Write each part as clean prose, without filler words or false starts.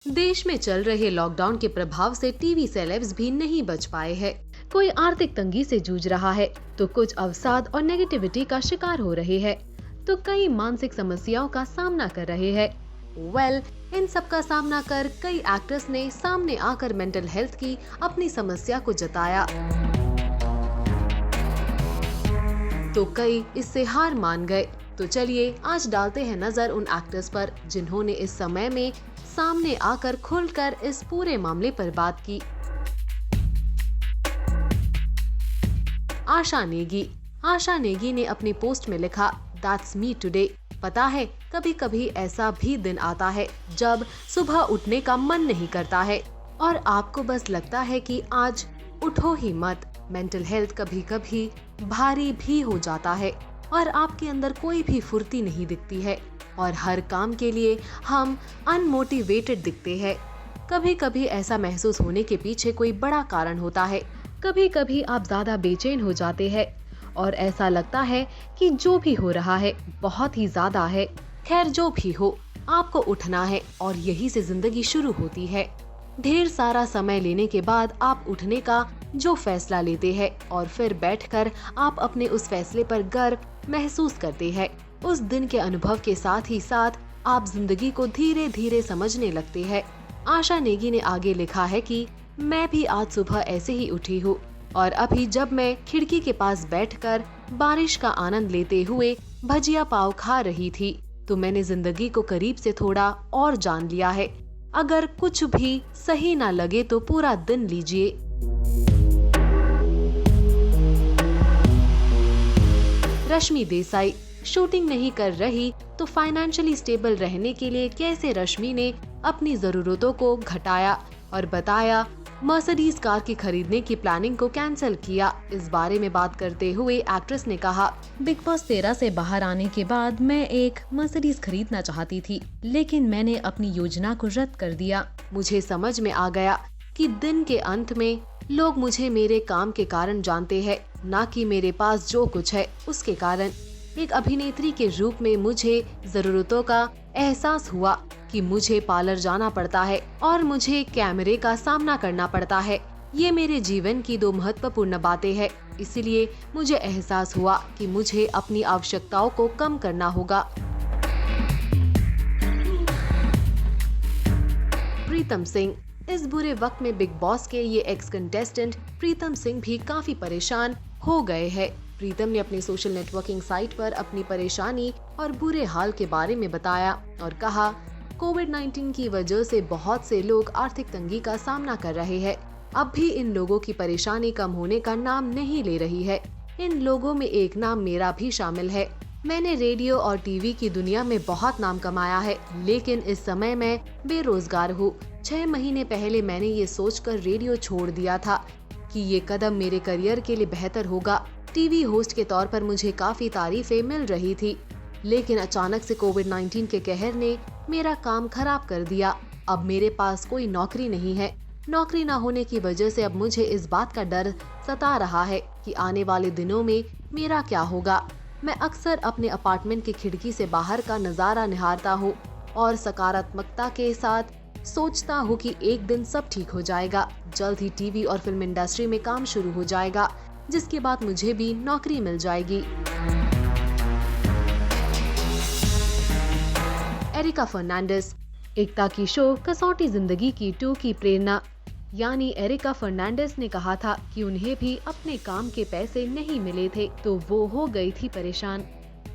देश में चल रहे लॉकडाउन के प्रभाव से टीवी सेलेब्स भी नहीं बच पाए हैं। कोई आर्थिक तंगी से जूझ रहा है, तो कुछ अवसाद और नेगेटिविटी का शिकार हो रहे हैं, तो कई मानसिक समस्याओं का सामना कर रहे हैं। इन सब का सामना कर कई एक्टर्स ने सामने आकर मेंटल हेल्थ की अपनी समस्या को जताया, तो कई इससे हार मान गए। तो चलिए आज डालते हैं नजर उन एक्टर्स पर जिन्होंने इस समय में सामने आकर खुलकर इस पूरे मामले पर बात की। आशा नेगी ने अपनी पोस्ट में लिखा, दैट्स मी टुडे। पता है, कभी कभी ऐसा भी दिन आता है जब सुबह उठने का मन नहीं करता है और आपको बस लगता है कि आज उठो ही मत। मेंटल हेल्थ कभी कभी भारी भी हो जाता है और आपके अंदर कोई भी फुर्ती नहीं दिखती है और हर काम के लिए हम अनमोटिवेटेड दिखते हैं। कभी कभी ऐसा महसूस होने के पीछे कोई बड़ा कारण होता है। कभी कभी आप ज्यादा बेचैन हो जाते हैं और ऐसा लगता है कि जो भी हो रहा है बहुत ही ज्यादा है। खैर, जो भी हो, आपको उठना है और यही से जिंदगी शुरू होती है। ढेर सारा समय लेने के बाद आप उठने का जो फैसला लेते हैं और फिर बैठकर आप अपने उस फैसले पर गर्व महसूस करते हैं। उस दिन के अनुभव के साथ ही साथ आप जिंदगी को धीरे धीरे समझने लगते हैं। आशा नेगी ने आगे लिखा है कि मैं भी आज सुबह ऐसे ही उठी हूँ और अभी जब मैं खिड़की के पास बैठकर बारिश का आनंद लेते हुए भजिया पाव खा रही थी, तो मैंने जिंदगी को करीब से थोड़ा और जान लिया है। अगर कुछ भी सही ना लगे तो पूरा दिन लीजिए। रश्मि देसाई शूटिंग नहीं कर रही तो फाइनेंशियली स्टेबल रहने के लिए कैसे रश्मि ने अपनी जरूरतों को घटाया और बताया मर्सिडीज कार की खरीदने की प्लानिंग को कैंसिल किया। इस बारे में बात करते हुए एक्ट्रेस ने कहा, बिग बॉस 13 से बाहर आने के बाद मैं एक मर्सिडीज खरीदना चाहती थी, लेकिन मैंने अपनी योजना को रद्द कर दिया। मुझे समझ में आ गया कि दिन के अंत में लोग मुझे मेरे काम के कारण जानते हैं, ना कि मेरे पास जो कुछ है उसके कारण। एक अभिनेत्री के रूप में मुझे जरूरतों का एहसास हुआ कि मुझे पार्लर जाना पड़ता है और मुझे कैमरे का सामना करना पड़ता है। ये मेरे जीवन की दो महत्वपूर्ण बातें हैं, इसलिए मुझे एहसास हुआ कि मुझे अपनी आवश्यकताओं को कम करना होगा। प्रीतम सिंह, इस बुरे वक्त में बिग बॉस के ये एक्स कंटेस्टेंट प्रीतम सिंह भी काफी परेशान हो गए हैं। प्रीतम ने अपनी सोशल नेटवर्किंग साइट पर अपनी परेशानी और बुरे हाल के बारे में बताया और कहा, कोविड-19 की वजह से बहुत से लोग आर्थिक तंगी का सामना कर रहे हैं। अब भी इन लोगों की परेशानी कम होने का नाम नहीं ले रही है। इन लोगों में एक नाम मेरा भी शामिल है। मैंने रेडियो और टीवी की दुनिया में बहुत नाम कमाया है, लेकिन इस समय मैं बेरोजगार हूँ। 6 महीने पहले मैंने ये सोचकर रेडियो छोड़ दिया था कि ये कदम मेरे करियर के लिए बेहतर होगा। टीवी होस्ट के तौर पर मुझे काफी तारीफें मिल रही थी, लेकिन अचानक से कोविड-19 के कहर ने मेरा काम खराब कर दिया। अब मेरे पास कोई नौकरी नहीं है। नौकरी न होने की वजह से अब मुझे इस बात का डर सता रहा है कि आने वाले दिनों में मेरा क्या होगा। मैं अक्सर अपने अपार्टमेंट की खिड़की से बाहर का नजारा निहारता हूँ और सकारात्मकता के साथ सोचता हूँ कि एक दिन सब ठीक हो जाएगा। जल्द ही टीवी और फिल्म इंडस्ट्री में काम शुरू हो जाएगा, जिसके बाद मुझे भी नौकरी मिल जाएगी। एरिका फर्नांडिस, एकता की शो कसौटी जिंदगी की 2 की प्रेरणा यानी एरिका फर्नांडिस ने कहा था कि उन्हें भी अपने काम के पैसे नहीं मिले थे, तो वो हो गई थी परेशान।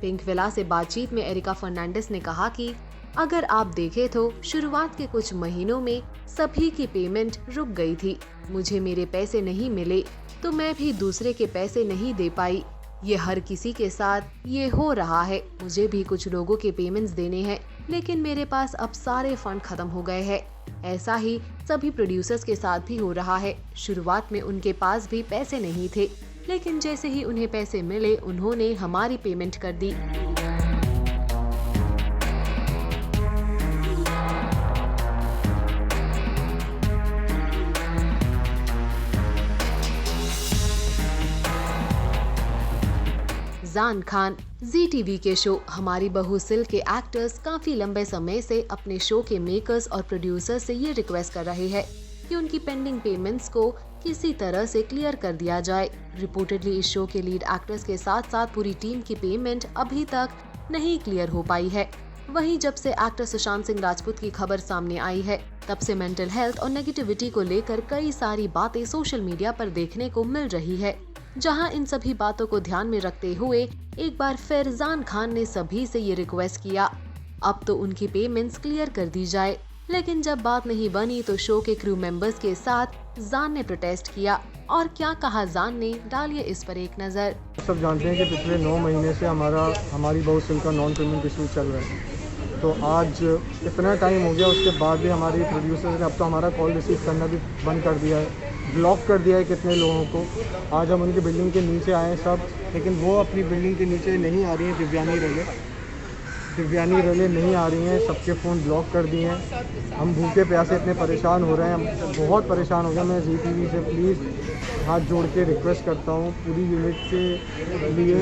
पिंक विला से बातचीत में एरिका फर्नांडिस ने कहा कि अगर आप देखें तो शुरुआत के कुछ महीनों में सभी की पेमेंट रुक गई थी। मुझे मेरे पैसे नहीं मिले तो मैं भी दूसरे के पैसे नहीं दे पाई। ये हर किसी के साथ ये हो रहा है। मुझे भी कुछ लोगों के पेमेंट्स देने हैं, लेकिन मेरे पास अब सारे फंड खत्म हो गए हैं। ऐसा ही सभी प्रोड्यूसर्स के साथ भी हो रहा है। शुरुआत में उनके पास भी पैसे नहीं थे, लेकिन जैसे ही उन्हें पैसे मिले उन्होंने हमारी पेमेंट कर दी। फरजान खान। जी टीवी के शो हमारी बहू सिल के एक्टर्स काफी लंबे समय से अपने शो के मेकर्स और प्रोड्यूसर से ये रिक्वेस्ट कर रहे हैं कि उनकी पेंडिंग पेमेंट्स को किसी तरह से क्लियर कर दिया जाए। रिपोर्टेडली इस शो के लीड एक्टर्स के साथ साथ पूरी टीम की पेमेंट अभी तक नहीं क्लियर हो पाई है। वहीं जब से एक्टर सुशांत सिंह राजपूत की खबर सामने आई है, तब से मेंटल हेल्थ और नेगेटिविटी को लेकर कई सारी बातें सोशल मीडिया पर देखने को मिल रही है। जहां इन सभी बातों को ध्यान में रखते हुए एक बार फरजान खान ने सभी से ये रिक्वेस्ट किया, अब तो उनकी पेमेंट्स क्लियर कर दी जाए। लेकिन जब बात नहीं बनी तो शो के क्रू मेंबर्स के साथ जान ने प्रोटेस्ट किया। और क्या कहा जान ने, डालिए इस पर एक नजर। सब जानते हैं कि पिछले 9 महीने से हमारी बहू सिल का नॉन पेमेंट इशू चल रहा है। तो आज इतना टाइम हो गया, उसके बाद भी हमारी प्रोड्यूसर्स ने अब तो हमारा कॉल रिसीव करना भी बंद कर दिया है, ब्लॉक कर दिया है कितने लोगों को। आज हम उनकी बिल्डिंग के नीचे आए हैं सब, लेकिन वो अपनी बिल्डिंग के नीचे नहीं आ रही हैं। दिव्यानी रले नहीं आ रही हैं, सबके फ़ोन ब्लॉक कर दिए हैं। हम भूखे प्यासे इतने परेशान हो रहे हैं, हम बहुत परेशान हो गए। मैं जी टीवी से प्लीज़ हाथ जोड़ के रिक्वेस्ट करता हूँ पूरी यूनिट के लिए,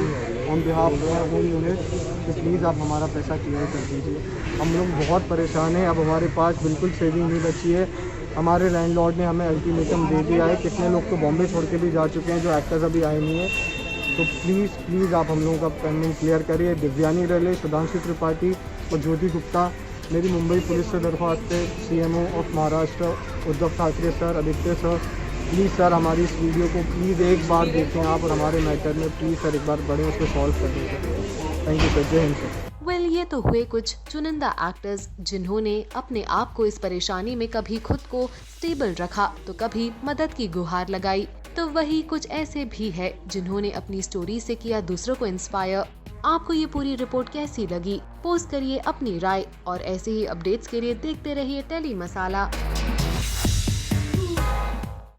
on behalf of whole unit, कि प्लीज़ आप हमारा पैसा क्लियर कर दीजिए। हम लोग बहुत परेशान हैं, अब हमारे पास बिल्कुल सेविंग नहीं बची है। हमारे लैंडलॉर्ड ने हमें अल्टीमेटम दे दिया है। कितने लोग तो बॉम्बे छोड़ के भी जा चुके हैं, जो एक्टर्स अभी आए नहीं हैं। तो प्लीज़ आप हम लोगों का पेमेंट क्लियर करिए। दिव्यानी रले, सुधांशु त्रिपाठी और ज्योति गुप्ता, मेरी मुंबई पुलिस से दरख्वास्त है। CMO of Maharashtra Uddhav Thackeray sir, Aditya sir, please sir हमारी इस वीडियो को प्लीज़ एक बार देखें आप, और हमारे मैटर में प्लीज़ सर एक बार बढ़ें, उसको सॉल्व कर दें। थैंक यू सर, जय हिंद सर। वेल, ये तो हुए कुछ चुनिंदा एक्टर्स जिन्होंने अपने आप को इस परेशानी में कभी खुद को स्टेबल रखा तो कभी मदद की गुहार लगाई। तो वही कुछ ऐसे भी है जिन्होंने अपनी स्टोरी से किया दूसरों को इंस्पायर। आपको ये पूरी रिपोर्ट कैसी लगी? पोस्ट करिए अपनी राय और ऐसे ही अपडेट्स के लिए देखते रहिए टेली मसाला।